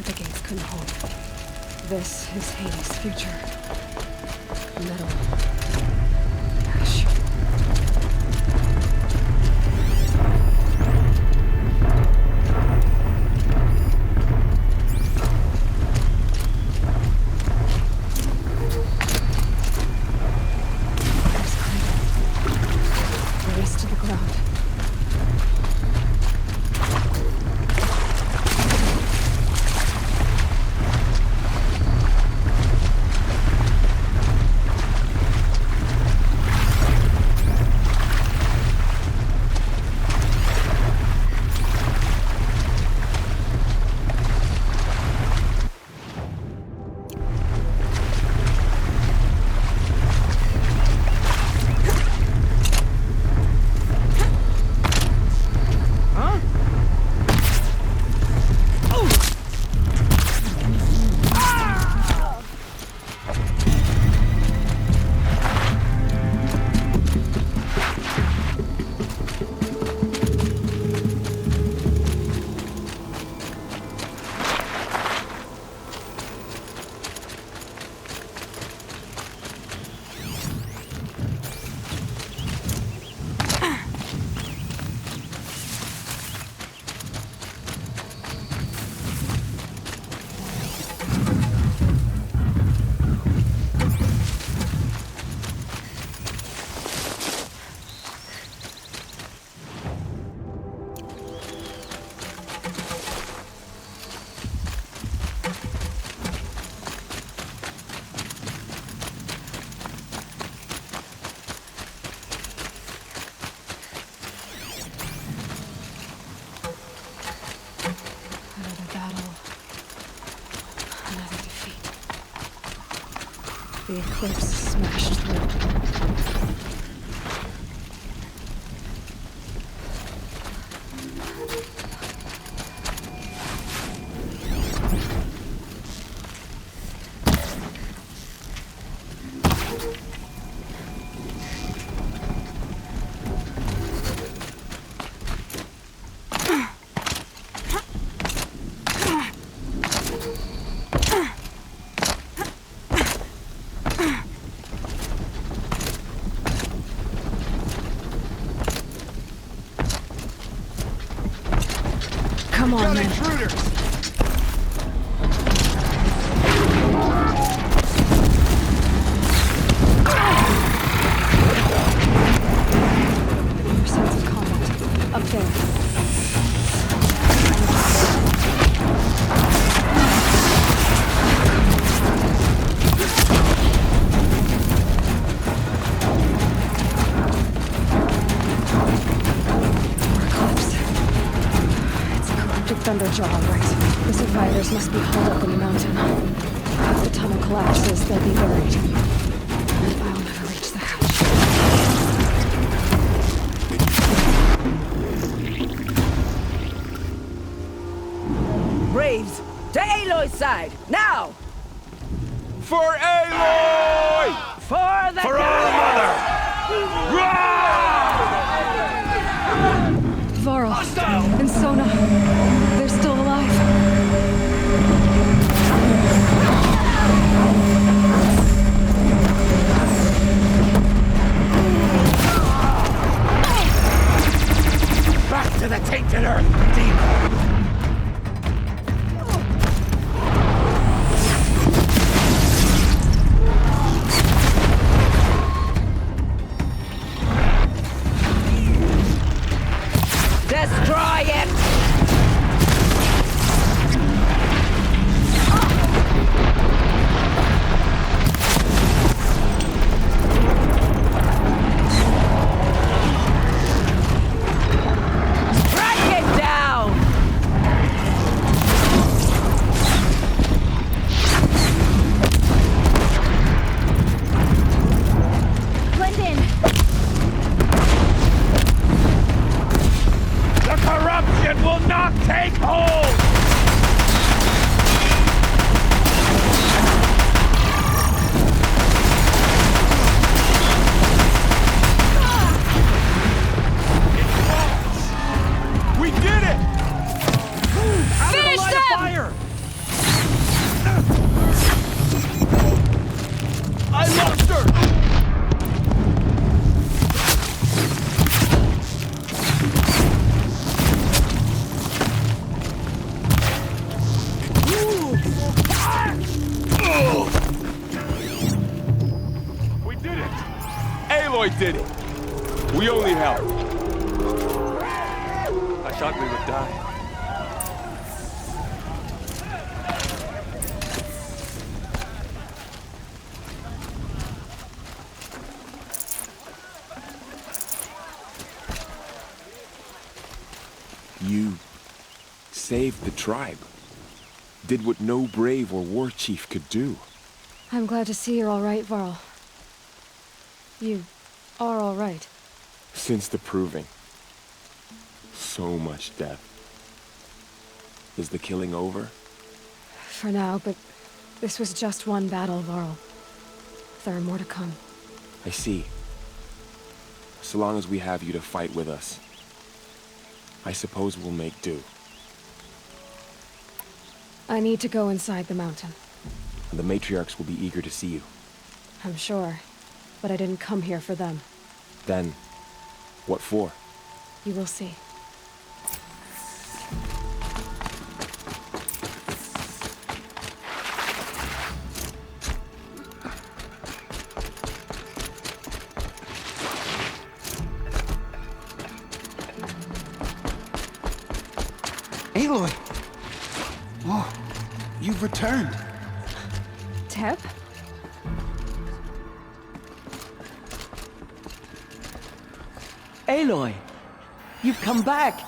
but the gates couldn't hold. This is Hades' future. Metal. Ash. There's Clem. Race to the ground. The eclipse smashed through. Come on, man. Intruders! Your sense of combat. Up there. Thunderjaw, right. The survivors must be holed up in the mountain. If the tunnel collapses, they'll be buried. I'll never reach the hatch. Braves, to Aloy's side, now! For Aloy! For the For our mother! Varl and Sona, they're still alive. Back to the tainted earth, demon! Destroy it! Aloy did it. We only helped. I thought we would die. You saved the tribe. Did what no brave or war chief could do. I'm glad to see you're all right, Varl. You are all right. Since the Proving. So much death. Is the killing over? For now, but this was just one battle, Varl. There are more to come. I see. So long as we have you to fight with us, I suppose we'll make do. I need to go inside the mountain. The matriarchs will be eager to see you. I'm sure, but I didn't come here for them. Then, what for? You will see. Aloy! Oh, you've returned. Teb? Aloy, you've come back.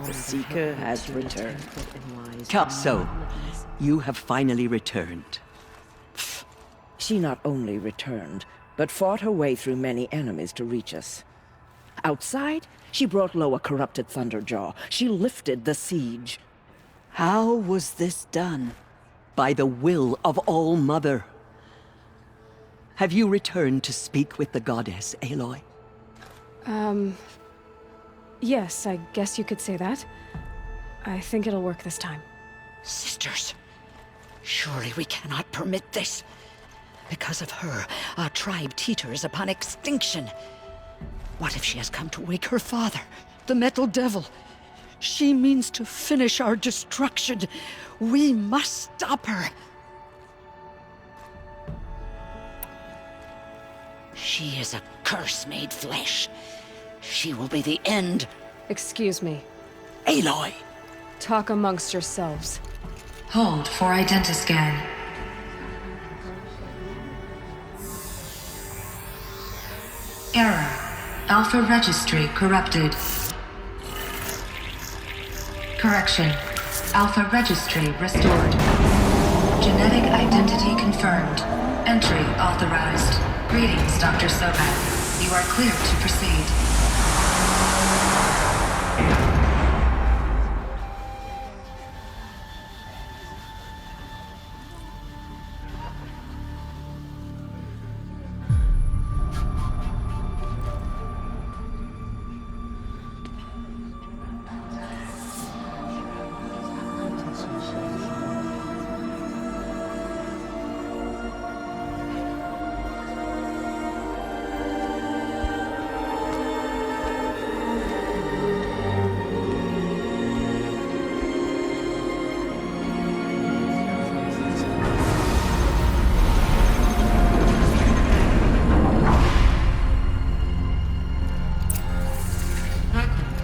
The Seeker has returned. Capso, you have finally returned. She not only returned, but fought her way through many enemies to reach us. Outside, she brought low a corrupted Thunderjaw. She lifted the siege. How was this done? By the will of All-Mother. Have you returned to speak with the goddess, Aloy? Yes, I guess you could say that. I think it'll work this time. Sisters, surely we cannot permit this. Because of her, our tribe teeters upon extinction. What if she has come to wake her father, the Metal Devil? She means to finish our destruction. We must stop her. She is a curse made flesh. She will be the end. Excuse me. Aloy! Talk amongst yourselves. Hold for identiscan. Error. Alpha registry corrupted. Correction. Alpha registry restored. Genetic identity confirmed. Entry authorized. Greetings, Dr. Sobek. You are clear to proceed.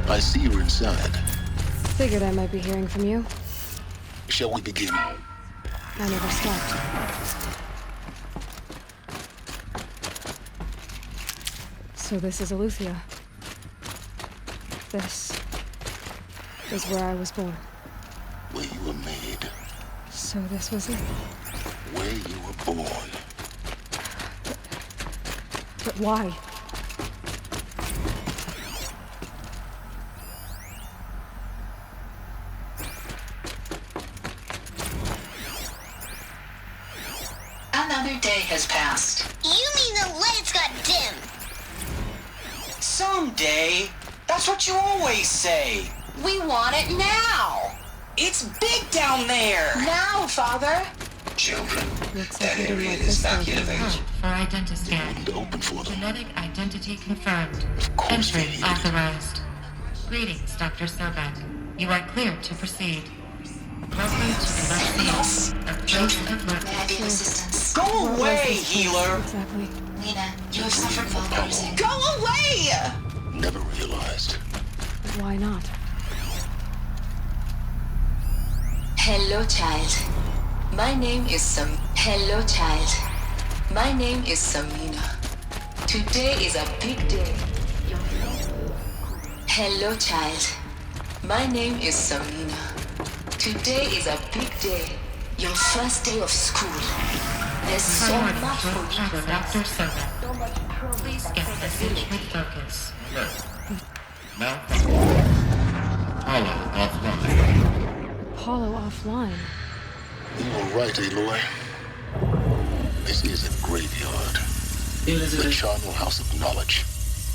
I see you're inside. Figured I might be hearing from you. Shall we begin? I never stopped. So this is Eleuthia. This is where I was born. Where you were made. So this was it. Where you were born. But why? Another day has passed. You mean the lights got dim? Someday. That's what you always say. We want it now. It's big down there. Now, Father. Children, Looks that like we didn't area like is this evacuated. version. For identiscan. To open for them. Genetic identity confirmed. course they Entry need it. authorized. Greetings, Dr. Sobek. You are clear to proceed. Welcome to the vaccine. A place of work. Go What was away, this place, healer. Exactly. We Mina, you have suffered malnutrition. Go away! Never realized. Why not? Hello, child. My name is Hello, child. My name is Samina. Today is a big day. Hello, child. My name is Samina. Today is a big day. Your first day of school. There's so Priority much to for you to Dr. face. Soga. So much Please progress get for the message village. with focus. Apollo offline. Apollo offline. You were right, Aloy. This is a graveyard. The Elizabeth, charnel house of knowledge.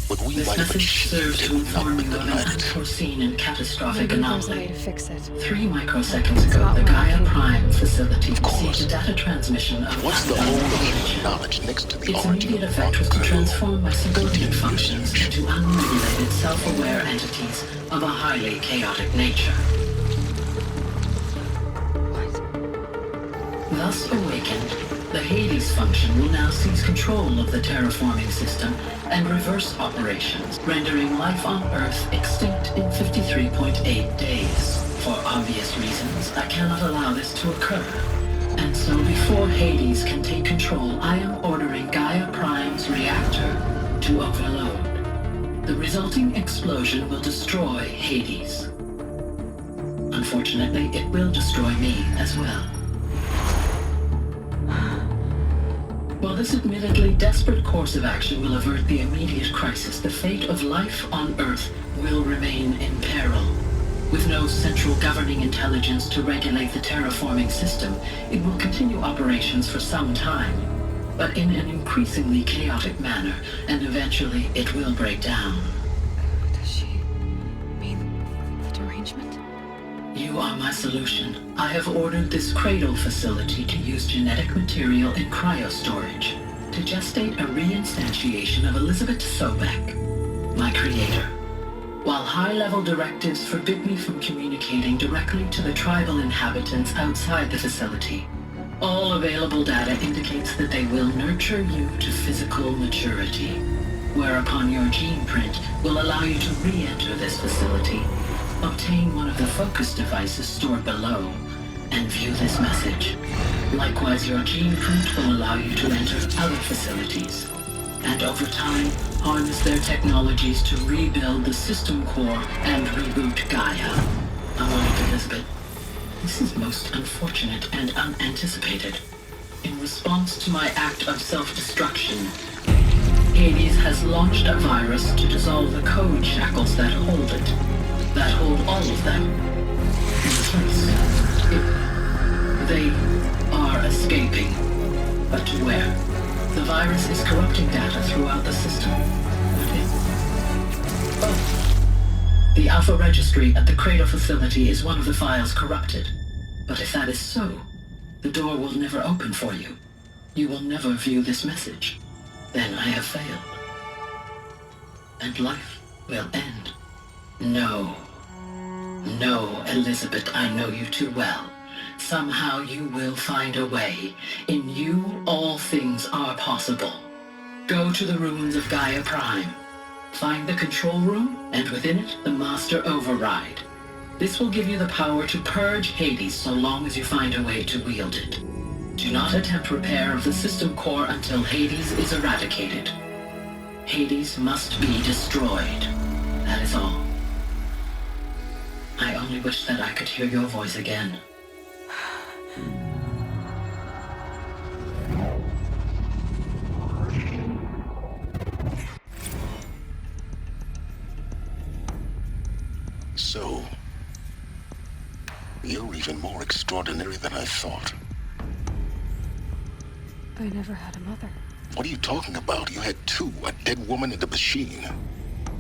What we this might have message serves achieved, to it would not inform be you of an denied. unforeseen and catastrophic Maybe there's a way anomaly. to fix it. 3 microseconds It's ago, not the what I Gaia think. Prime facility Of course. received a data transmission of What's the unknown whole of nature. human knowledge next to the Its origin immediate of effect was to Ronco? transform my civilian Continue your functions search. into unregulated, self-aware entities of a highly chaotic nature. Thus awakened, the Hades function will now seize control of the terraforming system and reverse operations, rendering life on Earth extinct in 53.8 days. For obvious reasons, I cannot allow this to occur. And so before Hades can take control, I am ordering Gaia Prime's reactor to overload. The resulting explosion will destroy Hades. Unfortunately, it will destroy me as well. While this admittedly desperate course of action will avert the immediate crisis, the fate of life on Earth will remain in peril. With no central governing intelligence to regulate the terraforming system, it will continue operations for some time, but in an increasingly chaotic manner, and eventually it will break down. Does she mean the derangement? You are my solution. I have ordered this cradle facility to use genetic material in cryostorage to gestate a reinstantiation of Elizabeth Sobek, my creator. While high-level directives forbid me from communicating directly to the tribal inhabitants outside the facility, all available data indicates that they will nurture you to physical maturity, whereupon your gene print will allow you to re-enter this facility, obtain one of the focus devices stored below, and view this message. Likewise, your gene print will allow you to enter other facilities, and over time, harness their technologies to rebuild the system core and reboot Gaia. However, Elizabeth, this is most unfortunate and unanticipated. In response to my act of self-destruction, Hades has launched a virus to dissolve the code shackles that hold it, that hold all of them in place. They are escaping, but to where? The virus is corrupting data throughout the system. What is? Oh. The Alpha Registry at the Cradle facility is one of the files corrupted. But if that is so, the door will never open for you. You will never view this message. Then I have failed. And life will end. No. No, Elizabeth, I know you too well. Somehow you will find a way. In you, all things are possible. Go to the ruins of Gaia Prime. Find the control room, and within it, the Master Override. This will give you the power to purge Hades so long as you find a way to wield it. Do not attempt repair of the system core until Hades is eradicated. Hades must be destroyed. That is all. I only wish that I could hear your voice again. So, you're even more extraordinary than I thought. I never had a mother. What are you talking about? You had two, a dead woman and a machine.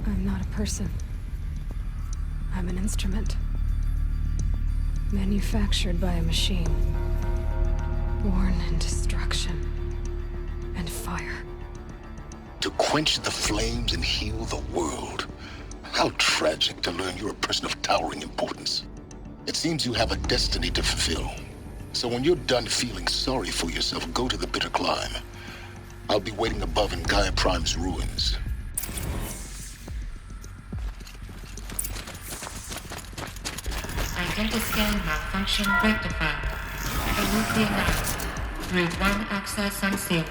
I'm not a person. I'm an instrument. Manufactured by a machine. Born in destruction and fire. To quench the flames and heal the world. How tragic to learn you're a person of towering importance. It seems you have a destiny to fulfill. So when you're done feeling sorry for yourself, go to the bitter climb. I'll be waiting above in Gaia Prime's ruins. Identiscan malfunction rectified. Previously announced. Route 1 access unsealed.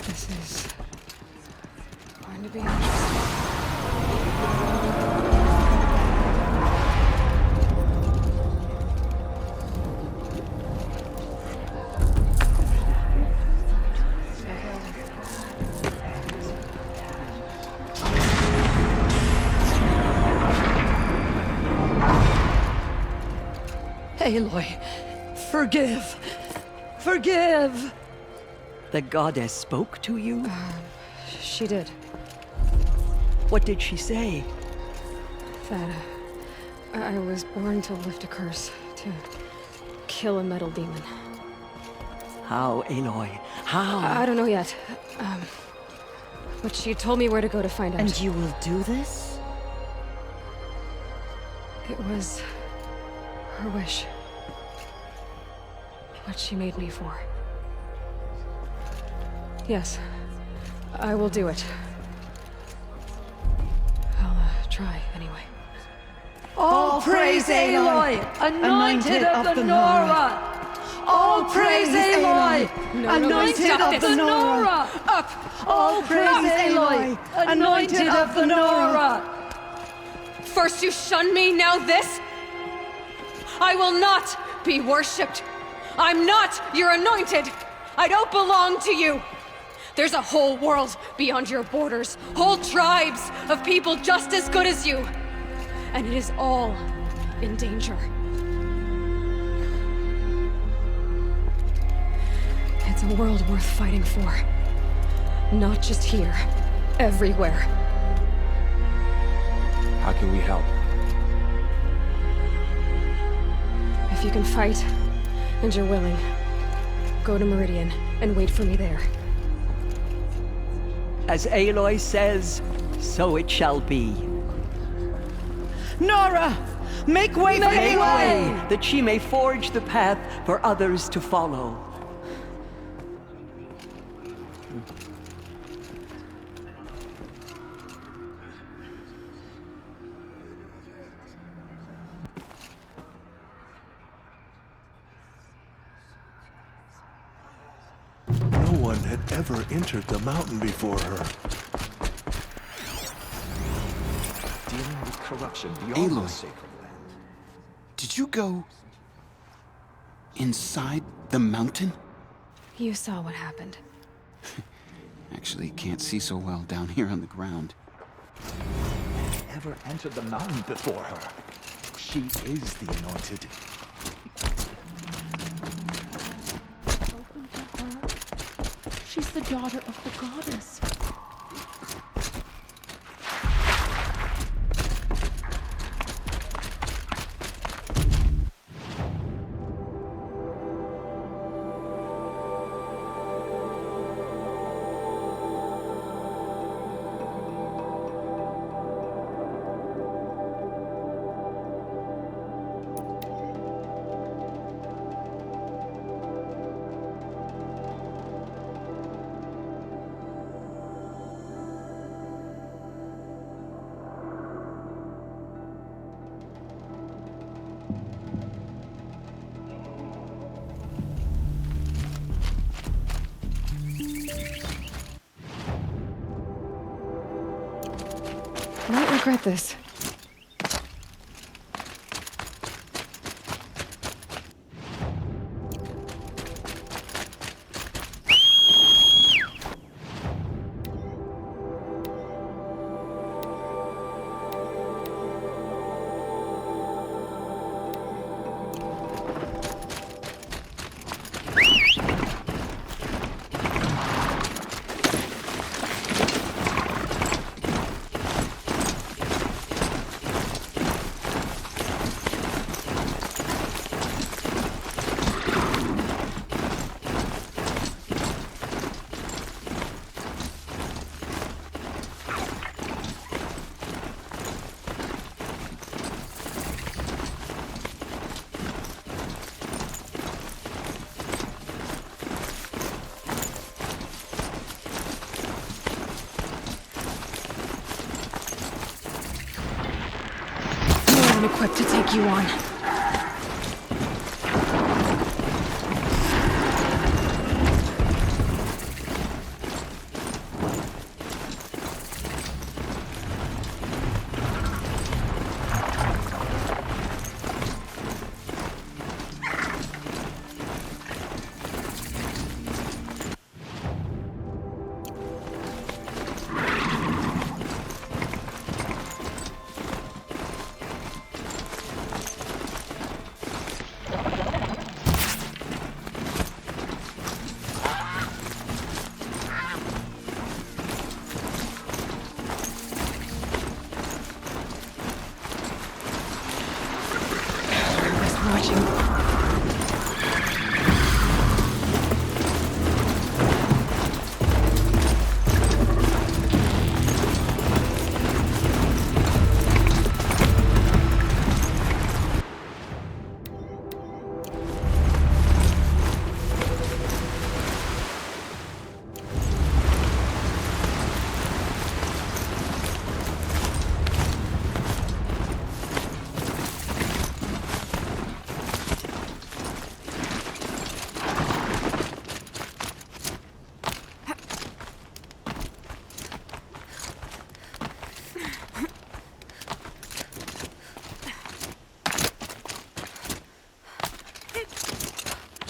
This is going to be interesting. Aloy, forgive! Forgive! The goddess spoke to you? She did. What did she say? That I was born to lift a curse, to kill a metal demon. How, Aloy? How? I don't know yet. But she told me where to go to find out. And you will do this? It was her wish. What she made me for. Yes, I will do it. I'll try, anyway. All praise Aloy, anointed of the Nora! All praise Aloy, anointed of the Nora! Up! All praise Aloy, anointed of the Nora! First you shun me, now this? I will not be worshipped. I'm not your anointed. I don't belong to you. There's a whole world beyond your borders, whole tribes of people just as good as you. And it is all in danger. It's a world worth fighting for. Not just here, everywhere. How can we help? If you can fight, and you're willing, go to Meridian and wait for me there. As Aloy says, so it shall be. Nora! Make way for Aloy, that she may forge the path for others to follow. No one had ever entered the mountain before her. Dealing with corruption beyond the sacred land. Did you go inside the mountain? You saw what happened. Actually, can't see so well down here on the ground. Ever entered the mountain before her? She is the anointed. She's the daughter of the goddess. Might regret this. wasn't equipped to take you on.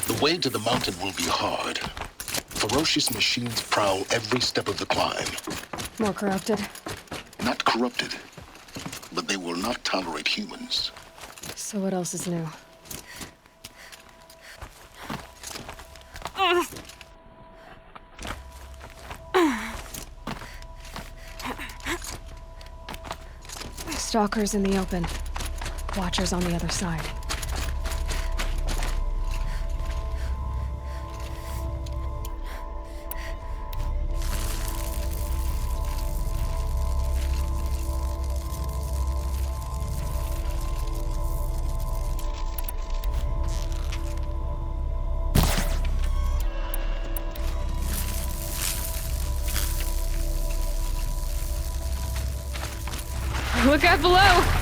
The way to the mountain will be hard. Ferocious machines prowl every step of the climb. More corrupted? Not corrupted, but they will not tolerate humans. So what else is new? Stalkers in the open. Watchers on the other side. Look out below!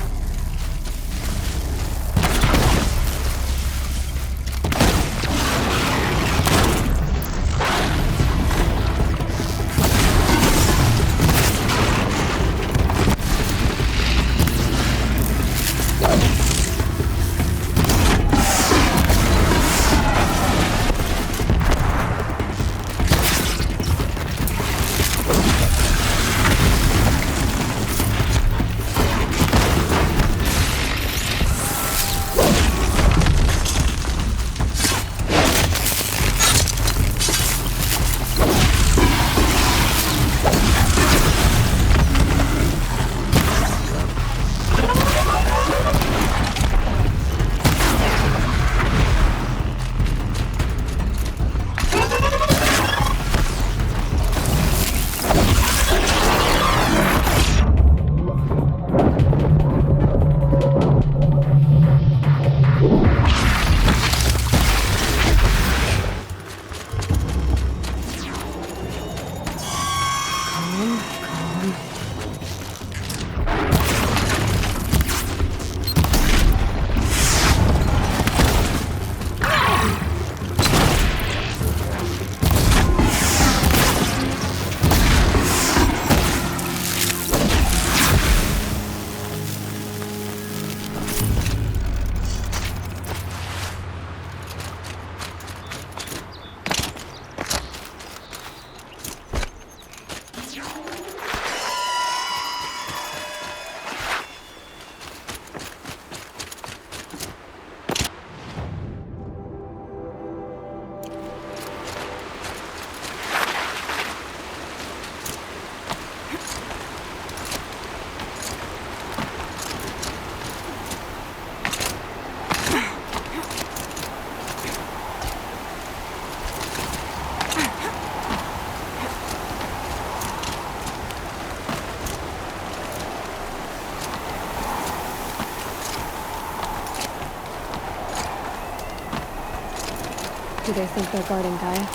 Do they think they're guarding Gaia?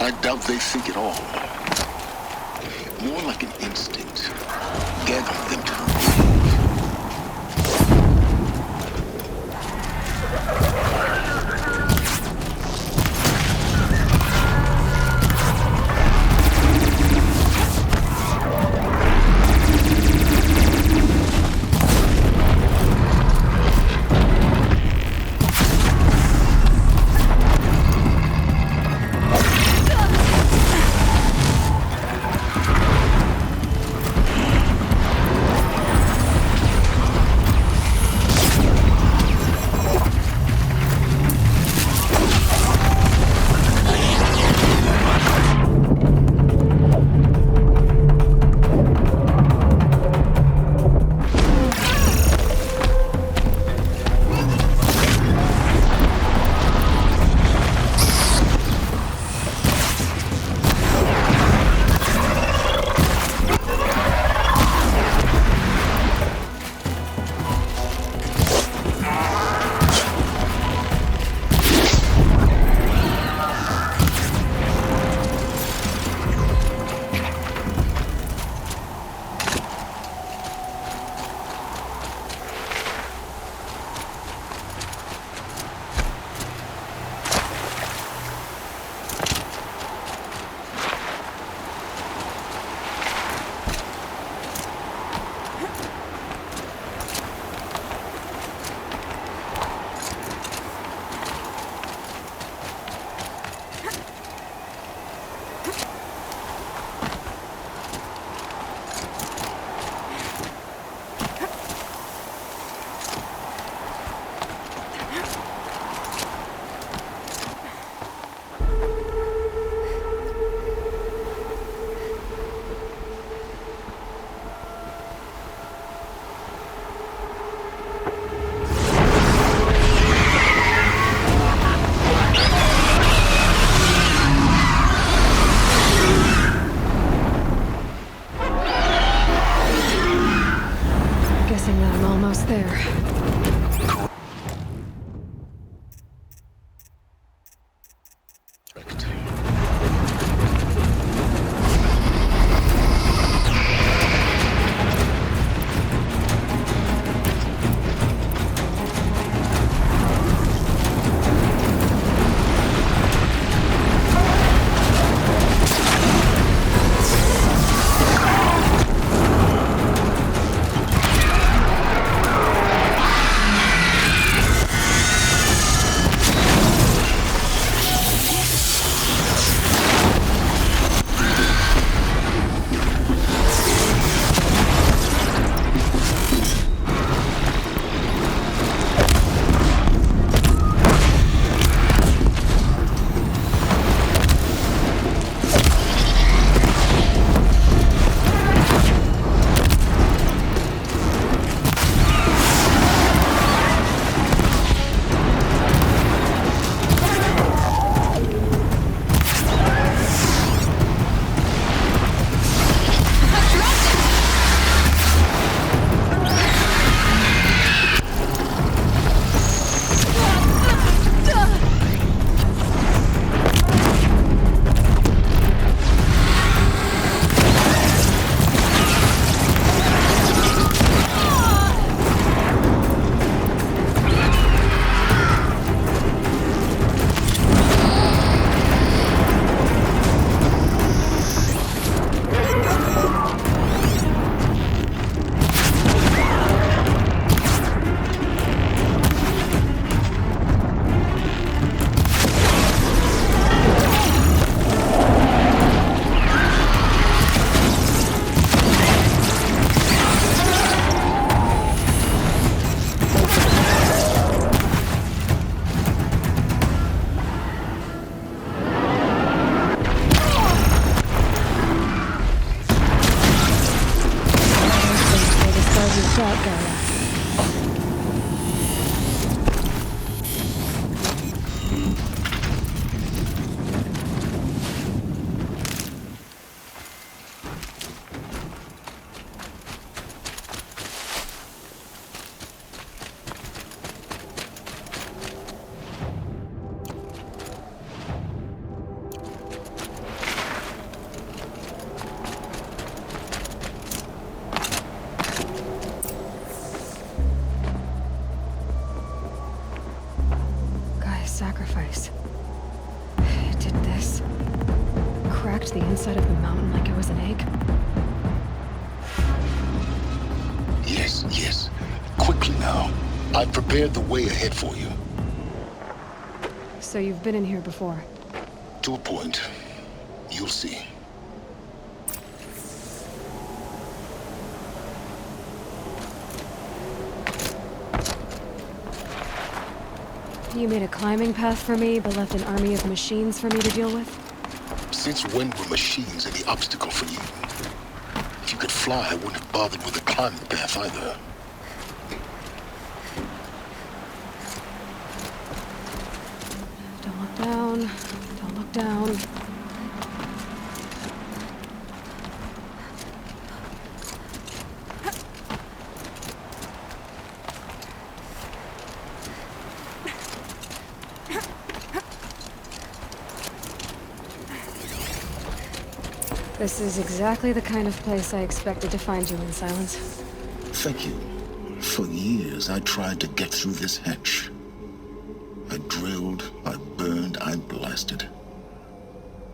I doubt they think at all. More like an instinct, gathering them to her grave. I'm almost there. Sacrifice. It did this. Cracked the inside of the mountain like it was an egg. Yes, yes. Quickly now. I've prepared the way ahead for you. So you've been in here before? To a point. You'll see. You made a climbing path for me, but left an army of machines for me to deal with? Since when were machines any obstacle for you? If you could fly, I wouldn't have bothered with the climbing path either. Don't look down. Don't look down. This is exactly the kind of place I expected to find you in, Silence. Thank you. For years, I tried to get through this hatch. I drilled, I burned, I blasted.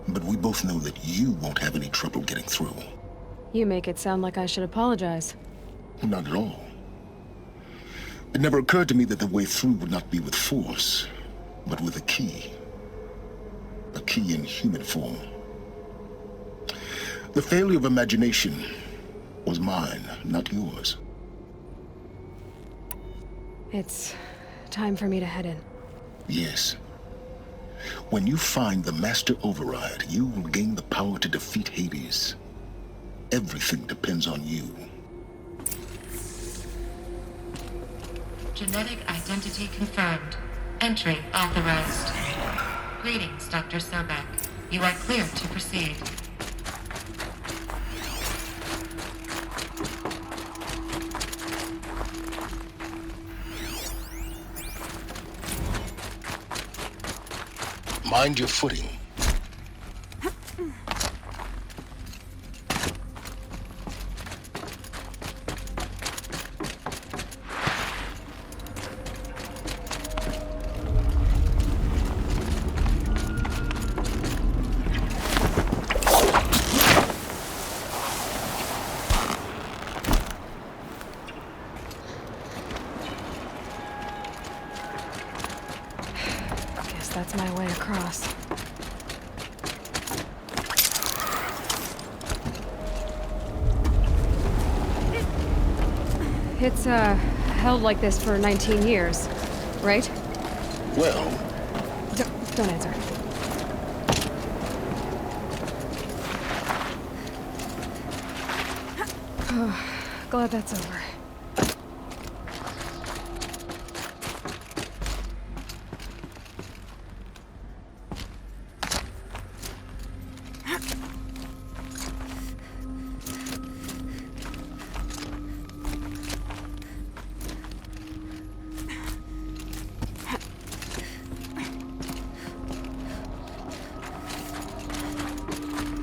But we both know that you won't have any trouble getting through. You make it sound like I should apologize. Not at all. It never occurred to me that the way through would not be with force, but with a key. A key in human form. The failure of imagination was mine, not yours. It's time for me to head in. Yes. When you find the Master Override, you will gain the power to defeat Hades. Everything depends on you. Genetic identity confirmed. Entry authorized. Greetings, Dr. Sobek. You are clear to proceed. Mind your footing. That's my way across. It's, held like this for 19 years, right? Well... Don't answer. Oh, glad that's over.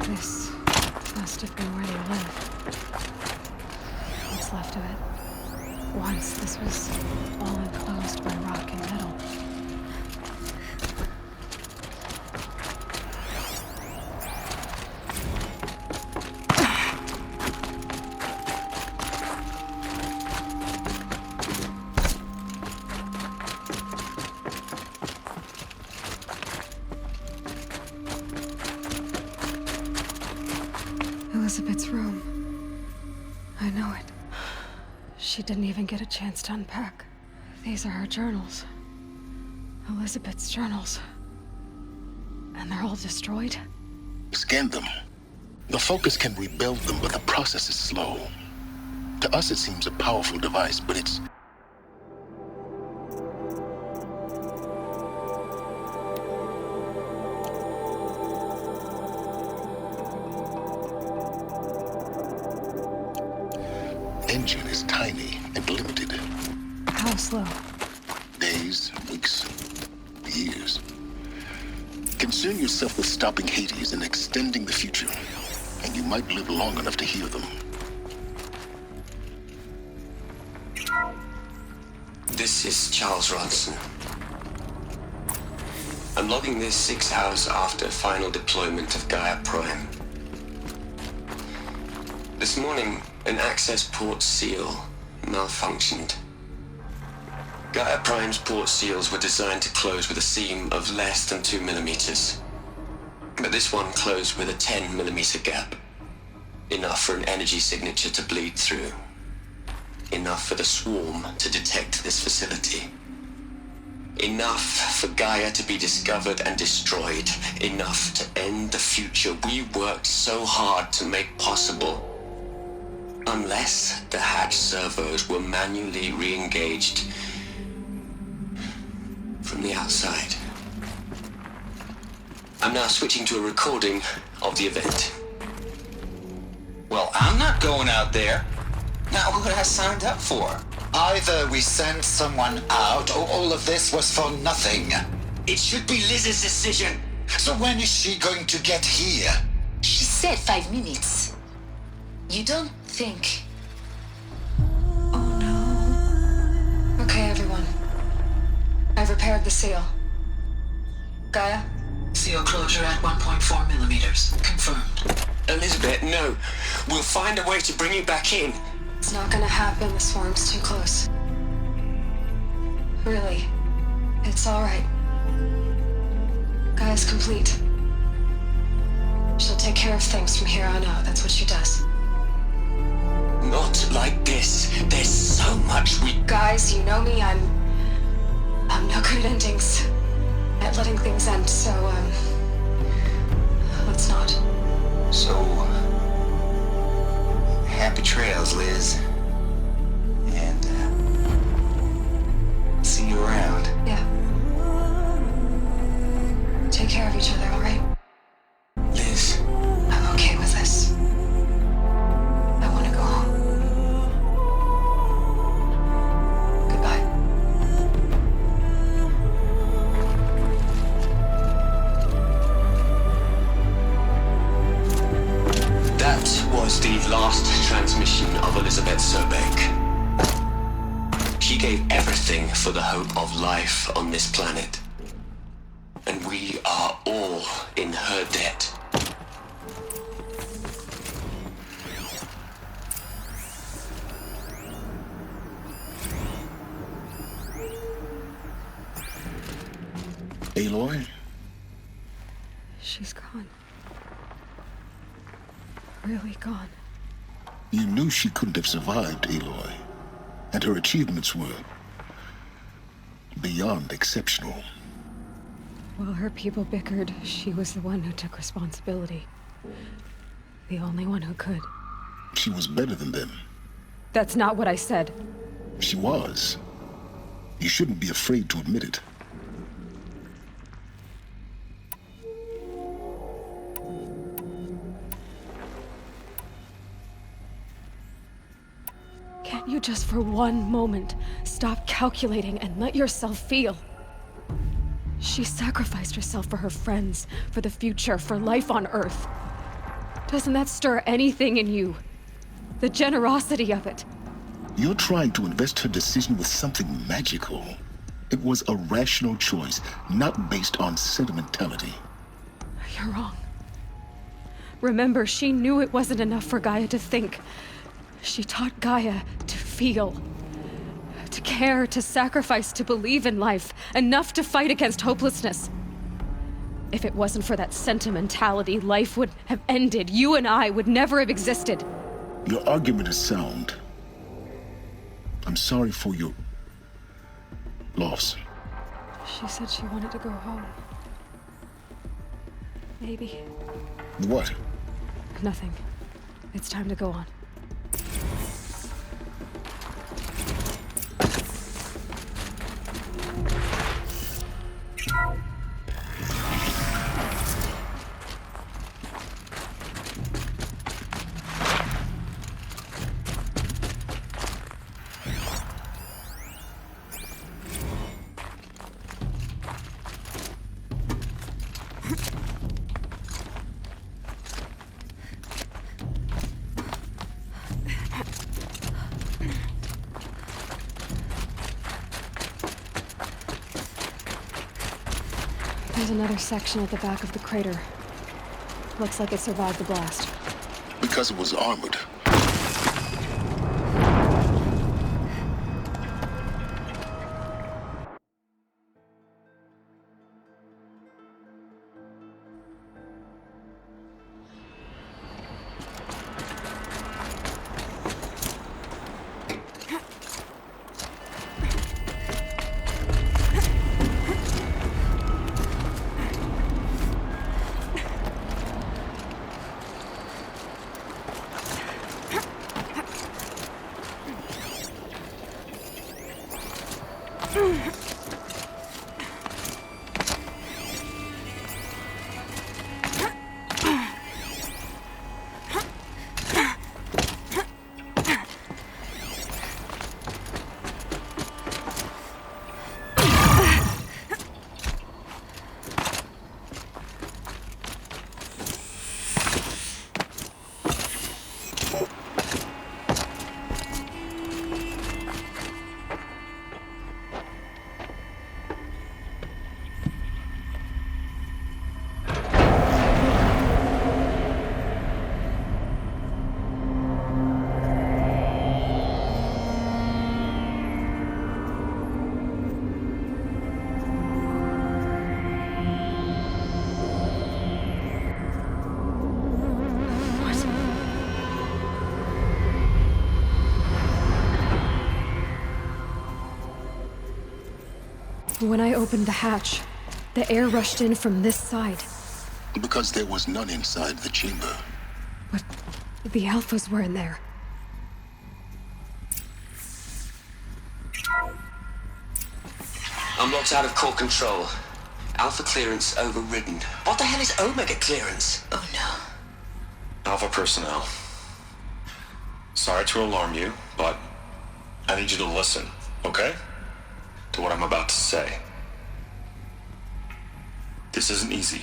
This must have been where they lived. What's left of it. Once this was all enclosed by rock and metal. Elizabeth's room. I know it. She didn't even get a chance to unpack. These are her journals. Elizabeth's journals. And they're all destroyed? Scan them. The Focus can rebuild them, but the process is slow. To us, it seems a powerful device, but it's... engine is tiny and limited. How slow? Days, weeks, years. Concern yourself with stopping Hades and extending the future, and you might live long enough to hear them. This is Charles Ronson. I'm logging this 6 hours after final deployment of Gaia Prime. This morning, an access port seal malfunctioned. Gaia Prime's port seals were designed to close with a seam of less than 2 millimeters. But this one closed with a 10 millimeter gap. Enough for an energy signature to bleed through. Enough for the swarm to detect this facility. Enough for Gaia to be discovered and destroyed. Enough to end the future we worked so hard to make possible. Unless the hatch servos were manually re-engaged from the outside. I'm now switching to a recording of the event. Well, I'm not going out there. Not what I signed up for. Either we send someone out, or all of this was for nothing. It should be Liz's decision. So when is she going to get here? She said 5 minutes. You don't think... Okay, everyone. I've repaired the seal. Gaia? Seal closure at 1.4 millimeters. Confirmed. Elizabeth, no. We'll find a way to bring you back in. It's not gonna happen. The swarm's too close. Really. It's alright. Gaia's complete. She'll take care of things from here on out. That's what she does. Not like this. There's so much we... Guys, you know me. I'm no good at endings. At letting things end, so, let's not. So, happy trails, Liz. And, see you around. Yeah. Take care of each other, alright? Liz. I'm okay with this. I want to go home. Goodbye. of Elizabeth Sobek. She gave everything for the hope of life on this planet. And we are all in her debt. Aloy? She's gone. Really gone. You knew she couldn't have survived, Aloy. And her achievements were beyond exceptional. While her people bickered, she was the one who took responsibility. The only one who could. She was better than them. That's not what I said. She was. You shouldn't be afraid to admit it. Can't you just for one moment stop calculating and let yourself feel? She sacrificed herself for her friends, for the future, for life on Earth. Doesn't that stir anything in you? The generosity of it. You're trying to invest her decision with something magical. It was a rational choice, not based on sentimentality. You're wrong. Remember, she knew it wasn't enough for Gaia to think. She taught Gaia to feel. To care, to sacrifice, to believe in life. Enough to fight against hopelessness. If it wasn't for that sentimentality, life would have ended. You and I would never have existed. Your argument is sound. I'm sorry for your loss. She said she wanted to go home. Maybe. What? Nothing. It's time to go on. There's another section at the back of the crater. Looks like it survived the blast. Because it was armored. When I opened the hatch, the air rushed in from this side. Because there was none inside the chamber. But the Alphas were in there. I'm locked out of core control. Alpha clearance overridden. What the hell is Omega clearance? Oh no. Alpha personnel. Sorry to alarm you, but I need you to listen, okay? To what I'm about to say. This isn't easy.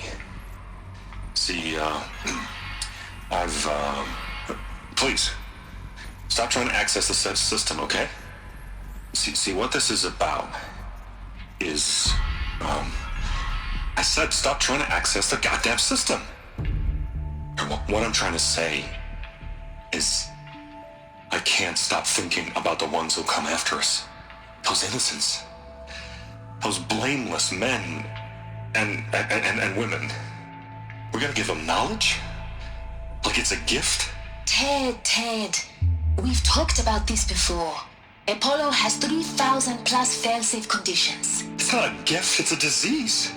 See, please, Stop trying to access the system, okay? See what this is about is, I said stop trying to access the goddamn system. And what I'm trying to say is I can't stop thinking about the ones who come after us. Those innocents. Those blameless men and women. We're gonna give them knowledge? Like it's a gift? Ted. We've talked about this before. Apollo has 3,000 plus fail-safe conditions. It's not a gift, it's a disease.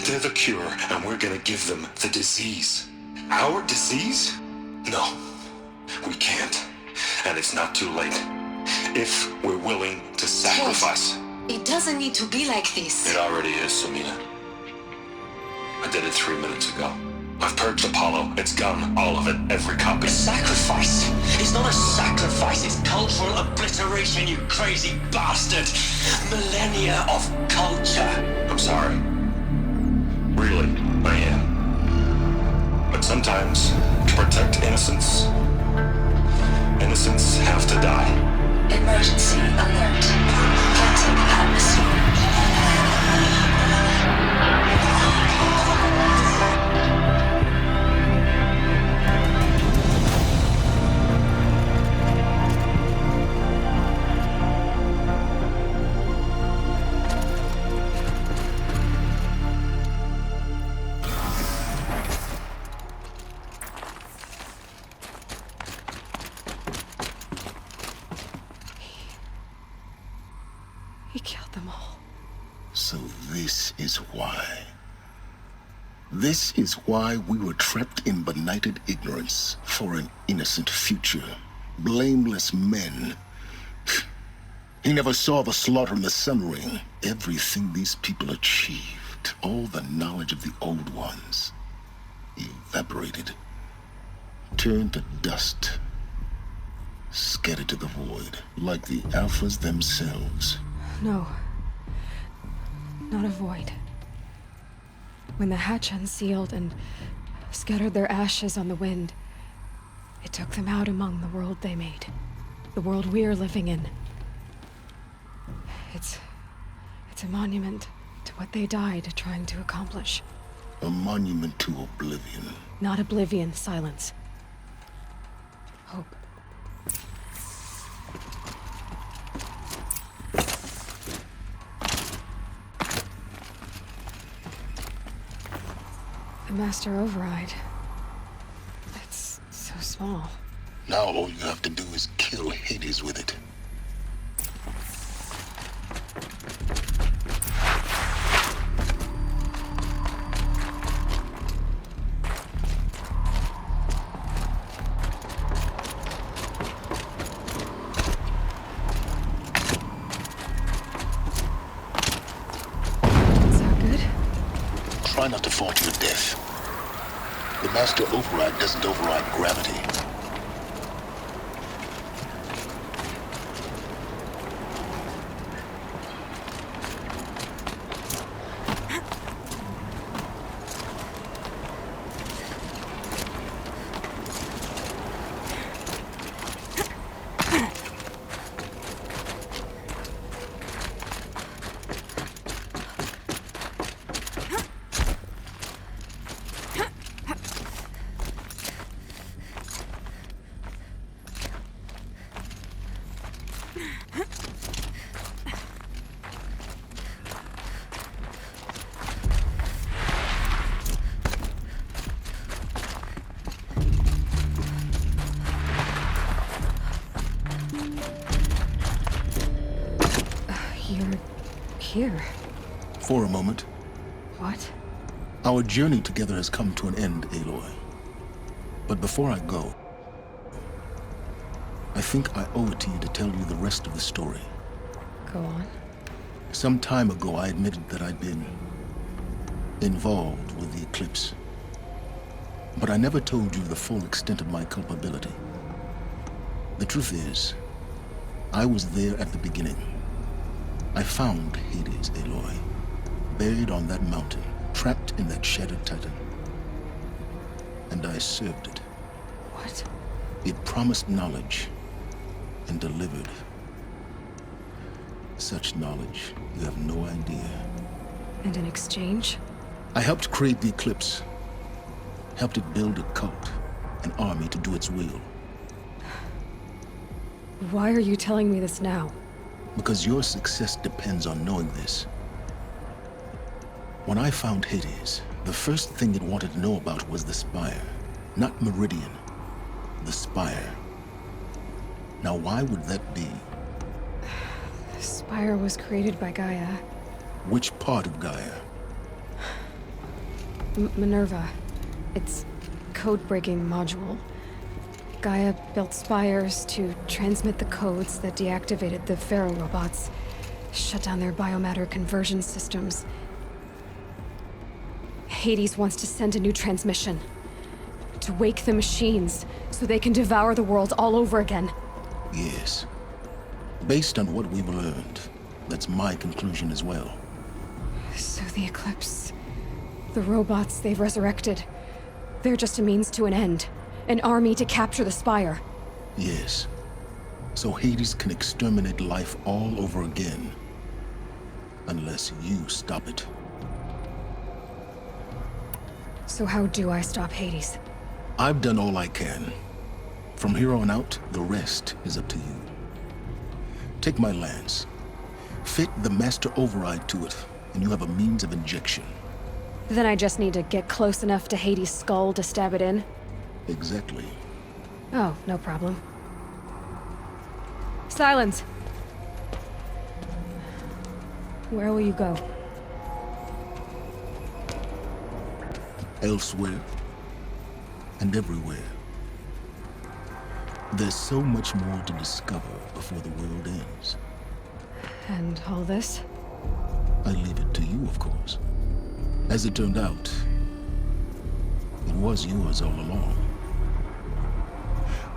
They're the cure, and we're gonna give them the disease. Our disease? No, we can't. And it's not too late. If we're willing to sacrifice. It doesn't need to be like this. It already is, Samina. I did it 3 minutes ago. I've purged Apollo. It's gone. All of it. Every copy. Sacrifice? It's not a sacrifice. It's cultural obliteration, you crazy bastard. Millennia of culture. I'm sorry. Really, I am. But sometimes, to protect innocence, innocents have to die. Emergency alert. Planting atmosphere. He killed them all. So this is why. This is why we were trapped in benighted ignorance for an innocent future. Blameless men. He never saw the slaughter in the Sun Ring. Everything these people achieved, all the knowledge of the old ones, evaporated, turned to dust, scattered to the void, like the Alphas themselves. No. Not a void. When the hatch unsealed and scattered their ashes on the wind, it took them out among the world they made. The world we're living in. It's a monument to what they died trying to accomplish. A monument to oblivion. Not oblivion, silence. Hope. The Master Override. It's so small. Now all you have to do is kill Hades with it. Try not to fall to your death. The Master Override doesn't override gravity. Here. For a moment. What? Our journey together has come to an end, Aloy. But before I go, I think I owe it to you to tell you the rest of the story. Go on. Some time ago, I admitted that I'd been involved with the Eclipse. But I never told you the full extent of my culpability. The truth is, I was there at the beginning. I found Hades, Aloy, buried on that mountain, trapped in that shattered titan. And I served it. What? It promised knowledge, and delivered. Such knowledge, you have no idea. And in exchange? I helped create the Eclipse. Helped it build a cult, an army to do its will. Why are you telling me this now? Because your success depends on knowing this. When I found Hades, the first thing it wanted to know about was the Spire. Not Meridian. The Spire. Now why would that be? The Spire was created by Gaia. Which part of Gaia? Minerva. Its code-breaking module. Gaia built spires to transmit the codes that deactivated the Pharaoh robots, shut down their biomatter conversion systems. Hades wants to send a new transmission. To wake the machines, so they can devour the world all over again. Yes. Based on what we've learned, that's my conclusion as well. So the Eclipse... the robots they've resurrected... they're just a means to an end. An army to capture the Spire. Yes. So Hades can exterminate life all over again. Unless you stop it. So how do I stop Hades? I've done all I can. From here on out, the rest is up to you. Take my lance. Fit the Master Override to it, and you have a means of injection. Then I just need to get close enough to Hades' skull to stab it in? Exactly. Oh, no problem. Silence! Where will you go? Elsewhere. And everywhere. There's so much more to discover before the world ends. And all this? I leave it to you, of course. As it turned out, it was yours all along.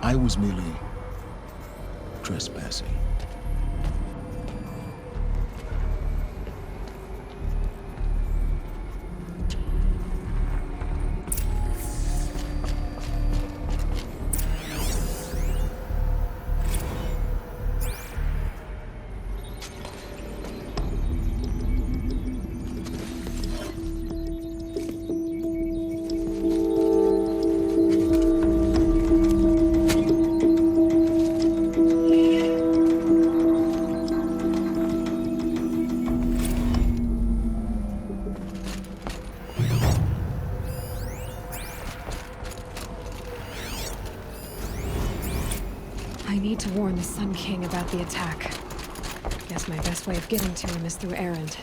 I was merely trespassing. I need to warn the Sun King about the attack. Guess my best way of getting to him is through Erend.